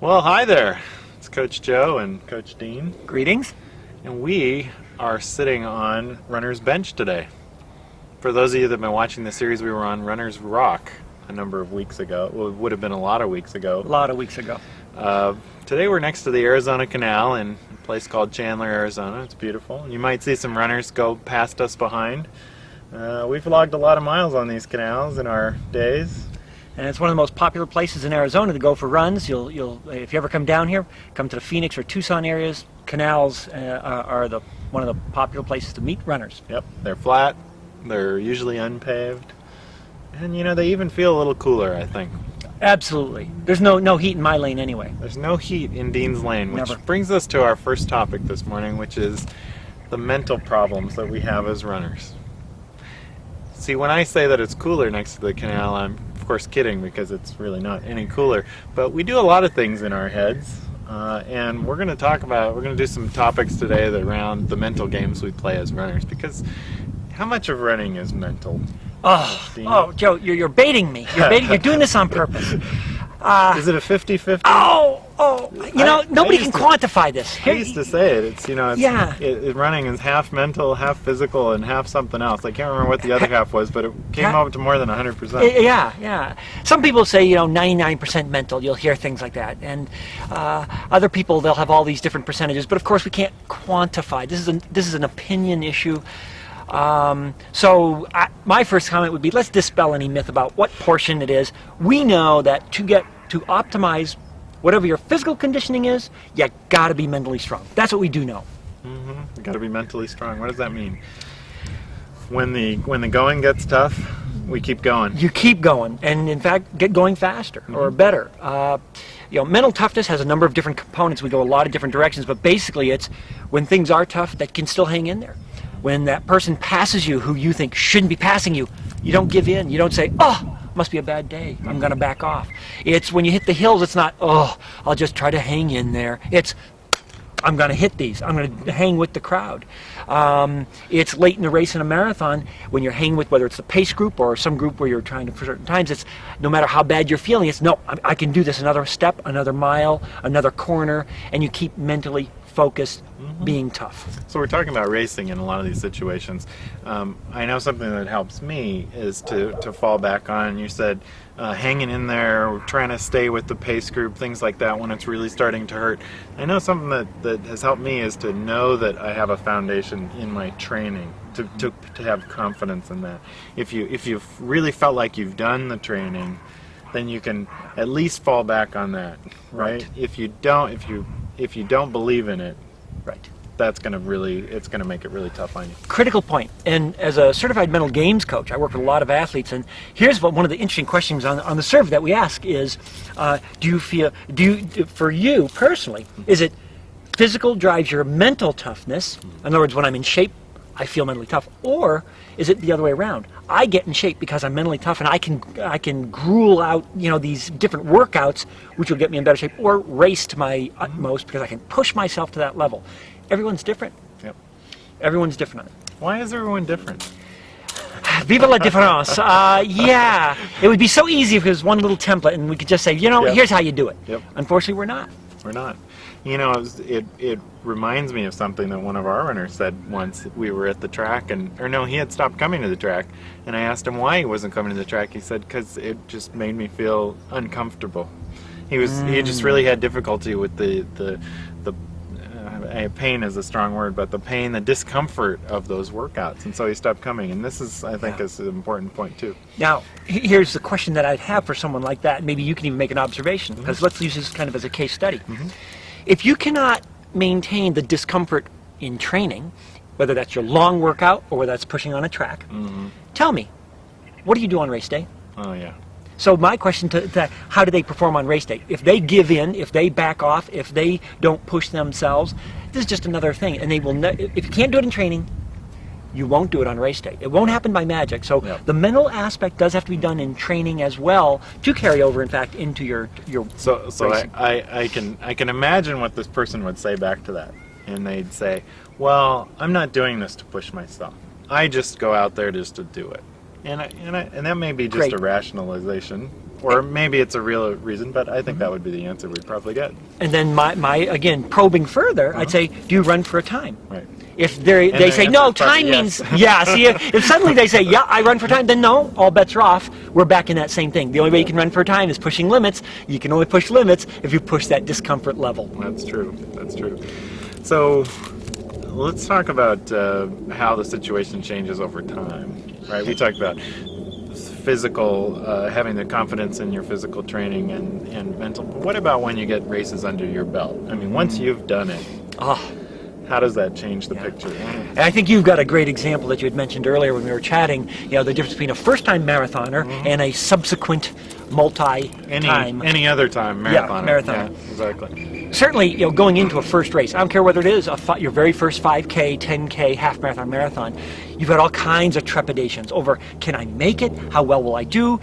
Well, hi there. It's Coach Joe and Coach Dean, Greetings. and we are sitting on Runner's Bench today. For those of you that have been watching the series, we were on Runner's Rock a number of weeks ago. Well, it would have been a lot of weeks ago. A lot of weeks ago. Today we're next to the Arizona Canal in a place called Chandler, Arizona. It's beautiful. You might see some runners go past us behind. We've logged a lot of miles on these canals in our days. And it's one of the most popular places in Arizona to go for runs. You'll if you ever come down here, come to the Phoenix or Tucson areas, canals are one of the popular places to meet runners. Yep, they're flat, they're usually unpaved, and they even feel a little cooler, I think. Absolutely. There's no heat in my lane anyway. There's no heat in Dean's Lane, which Never. brings us to our first topic this morning, which is the mental problems that we have as runners. See, when I say that it's cooler next to the canal, I'm of course kidding, because it's really not any cooler. But we do a lot of things in our heads, and we're going to do some topics today that around the mental games we play as runners, because how much of running is mental? Oh, Joe, you're baiting me. You're doing this on purpose. Is it a 50-50? Nobody can quantify this. I used to say it. It's Yeah. Running is half mental, half physical, and half something else. I can't remember what the other half was, but it came up to more than 100%. Yeah. Some people say 99% mental. You'll hear things like that, and other people, they'll have all these different percentages. But of course, we can't quantify. This is an opinion issue. My first comment would be, let's dispel any myth about what portion it is. We know that to optimize whatever your physical conditioning is, you got to be mentally strong. That's what we do know. You got to be mentally strong. What does that mean? When the going gets tough, we keep going. You keep going, and in fact, get going faster or better. Mental toughness has a number of different components. We go a lot of different directions, but basically, it's when things are tough that can still hang in there. When that person passes you who you think shouldn't be passing you, you don't give in. You don't say, must be a bad day, I'm going to back off. It's when you hit the hills, it's not, I'll just try to hang in there. It's, I'm going to hit these. I'm going to hang with the crowd. It's late in the race in a marathon when you're hanging with, whether it's the pace group or some group where you're trying to, for certain times, it's no matter how bad you're feeling, it's no, I can do this, another step, another mile, another corner, and you keep mentally focused, being tough. So we're talking about racing in a lot of these situations. I know something that helps me is to fall back on. You said hanging in there, trying to stay with the pace group, things like that when it's really starting to hurt. I know something that has helped me is to know that I have a foundation in my training, to have confidence in that. If you've really felt like you've done the training, then you can at least fall back on that, right? If you don't believe in it, Right. it's going to make it really tough on you. Critical point. And as a certified mental games coach, I work with a lot of athletes, and here's one of the interesting questions on the survey that we ask is, for you personally, is it physical drives your mental toughness? In other words, when I'm in shape, I feel mentally tough, or is it the other way around? I get in shape because I'm mentally tough, and I can gruel out these different workouts, which will get me in better shape, or race to my utmost because I can push myself to that level. Everyone's different. Yep. Everyone's different on it. Why is everyone different? Viva la différence. Yeah, it would be so easy if it was one little template, and we could just say, here's how you do it. Yep. Unfortunately, we're not. We're not. It reminds me of something that one of our runners said once. We were at the track, he had stopped coming to the track, and I asked him why he wasn't coming to the track. He said, because it just made me feel uncomfortable. He just really had difficulty with the pain is a strong word, but the discomfort of those workouts, and so he stopped coming. And this is, I think, is an important point too. Now, here's the question that I'd have for someone like that. Maybe you can even make an observation, because let's use this kind of as a case study. If you cannot maintain the discomfort in training, whether that's your long workout or whether that's pushing on a track, tell me, what do you do on race day? Oh yeah. So my question to how do they perform on race day? If they give in, if they back off, if they don't push themselves, this is just another thing. And they will. If you can't do it in training, you won't do it on race day. It won't happen by magic. So the mental aspect does have to be done in training as well to carry over, in fact, into your racing. I can imagine what this person would say back to that, and they'd say, "Well, I'm not doing this to push myself. I just go out there just to do it." And that may be just a rationalization, Or maybe it's a real reason, but I think that would be the answer we'd probably get. And then my again, probing further, I'd say, do you run for a time? Right. If they say, no, time means, yeah, see, if suddenly they say, yeah, I run for time, then no, all bets are off. We're back in that same thing. The only way you can run for time is pushing limits. You can only push limits if you push that discomfort level. That's true. That's true. So let's talk about how the situation changes over time, right? We talked about physical, having the confidence in your physical training and mental. But what about when you get races under your belt? I mean, once you've done it, how does that change the picture? And I think you've got a great example that you had mentioned earlier when we were chatting, the difference between a first-time marathoner and a subsequent multi-time. Any other time marathoner. Yeah, marathoner. Yeah, exactly. Certainly, going into a first race, I don't care whether it is your very first 5K, 10K, half marathon, marathon, you've got all kinds of trepidations over, can I make it? How well will I do?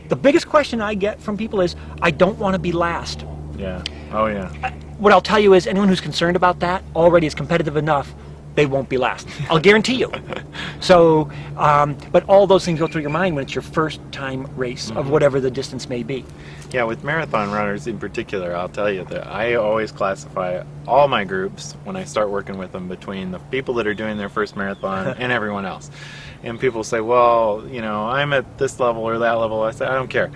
The biggest question I get from people is, I don't want to be last. Yeah. Oh, yeah. What I'll tell you is, anyone who's concerned about that already is competitive enough, they won't be last. I'll guarantee you. So, but all those things go through your mind when it's your first time race of whatever the distance may be. Yeah, with marathon runners in particular, I'll tell you that I always classify all my groups when I start working with them between the people that are doing their first marathon and everyone else. And people say, well, I'm at this level or that level. I say, I don't care.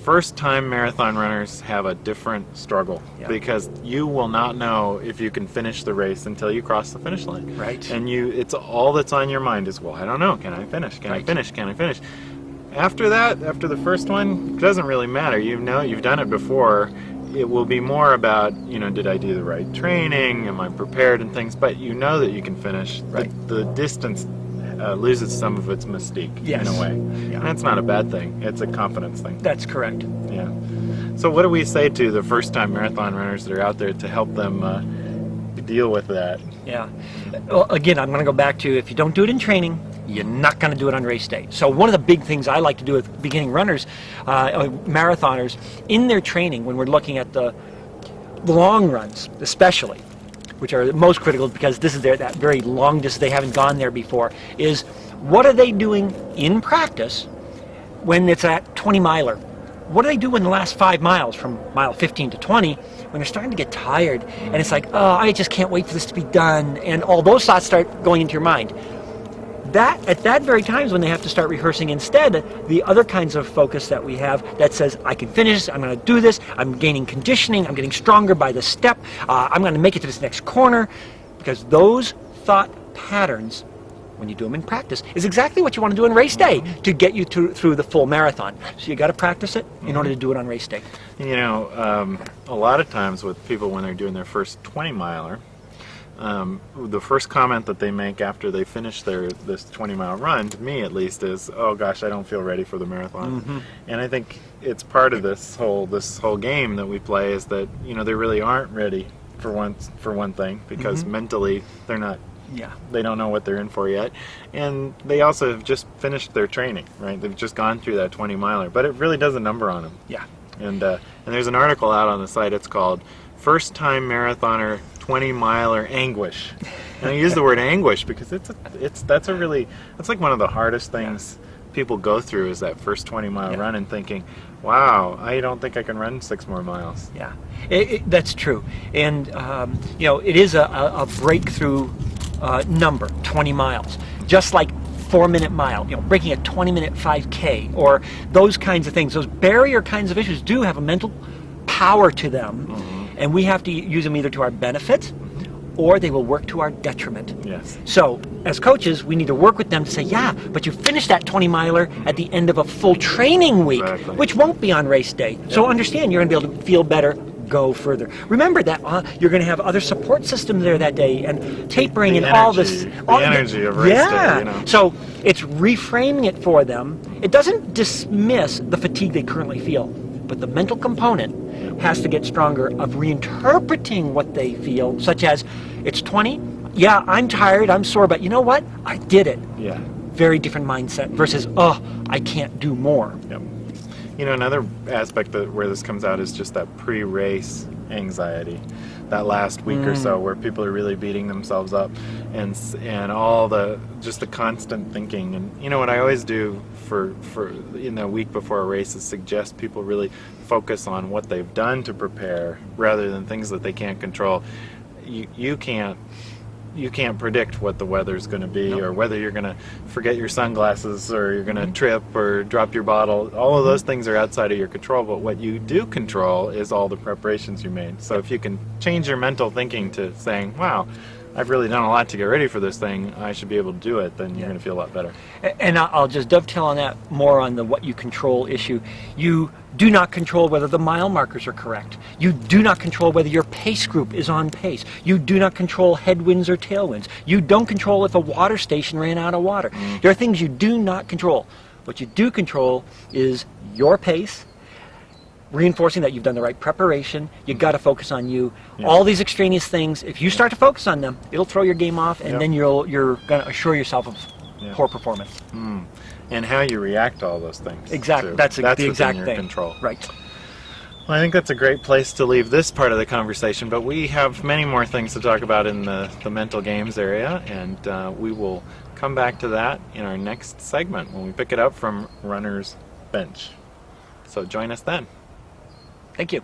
First-time marathon runners have a different struggle because you will not know if you can finish the race until you cross the finish line. Right. And it's all that's on your mind is, well, I don't know. Can I finish? Can I finish? Can I finish? After that, after the first one, it doesn't really matter. You've done it before. It will be more about, did I do the right training? Am I prepared and things? But you know that you can finish. Right. The distance loses some of its mystique in a way. Yeah. And that's not a bad thing. It's a confidence thing. That's correct. Yeah. So what do we say to the first-time marathon runners that are out there to help them deal with that? Yeah. Well, again, I'm going to go back to, if you don't do it in training, you're not going to do it on race day. So one of the big things I like to do with beginning runners, marathoners, in their training, when we're looking at the long runs especially, which are most critical because this is that very long distance, they haven't gone there before, is what are they doing in practice when it's at 20 miler? What do they do in the last 5 miles from mile 15 to 20 when they're starting to get tired and it's like, oh, I just can't wait for this to be done, and all those thoughts start going into your mind. At that very time is when they have to start rehearsing instead the other kinds of focus that we have that says, I can finish, I'm going to do this, I'm gaining conditioning, I'm getting stronger by the step, I'm going to make it to this next corner, because those thought patterns, when you do them in practice, is exactly what you want to do on race day to get you through the full marathon. So you got to practice it in order to do it on race day. A lot of times with people when they're doing their first 20-miler, the first comment that they make after they finish this 20-mile run, to me at least, is, "Oh gosh, I don't feel ready for the marathon." And I think it's part of this whole game that we play is that they really aren't ready for one thing because mentally they're not. Yeah. They don't know what they're in for yet, and they also have just finished their training. Right, they've just gone through that 20-miler, but it really does a number on them. Yeah. And there's an article out on the site. It's called "First Time Marathoner 20-Miler Anguish," and I use the word anguish because that's like one of the hardest things people go through is that first 20-mile run and thinking, wow, I don't think I can run 6 more miles. Yeah, that's true, and it is a breakthrough number, 20 miles, just like 4-minute mile, breaking a 20-minute 5K, or those kinds of things. Those barrier kinds of issues do have a mental power to them, and we have to use them either to our benefit or they will work to our detriment. Yes. So, as coaches, we need to work with them to say, yeah, but you finished that 20-miler at the end of a full training week, which won't be on race day. Yep. So understand, you're going to be able to feel better, go further. Remember that you're going to have other support systems there that day, and tapering and all this. The energy of race day, So it's reframing it for them. It doesn't dismiss the fatigue they currently feel, but the mental component has to get stronger of reinterpreting what they feel, such as, it's 20, yeah, I'm tired, I'm sore, but you know what? I did it. Yeah. Very different mindset versus, oh, I can't do more. Yep. Another aspect where this comes out is just that pre-race anxiety. That last week or so where people are really beating themselves up, and all the constant thinking. And you know what I always do for in the week before a race is suggest people really focus on what they've done to prepare rather than things that they can't control. You can't predict what the weather's going to be, or whether you're going to forget your sunglasses, or you're going to trip or drop your bottle. All of those things are outside of your control, but what you do control is all the preparations you made. So if you can change your mental thinking to saying, wow, I've really done a lot to get ready for this thing, I should be able to do it, then you're going to feel a lot better. And I'll just dovetail on that more on the what you control issue. You do not control whether the mile markers are correct. You do not control whether your pace group is on pace. You do not control headwinds or tailwinds. You don't control if a water station ran out of water. There are things you do not control. What you do control is your pace, reinforcing that you've done the right preparation. You've got to focus on you. Yeah. All these extraneous things, if you start to focus on them, it'll throw your game off, and then you're going to assure yourself of poor performance. And how you react to all those things. Exactly. Too. That's the exact your thing. Control. Right. Well, I think that's a great place to leave this part of the conversation, but we have many more things to talk about in the mental games area, and we will come back to that in our next segment when we pick it up from Runner's Bench. So join us then. Thank you.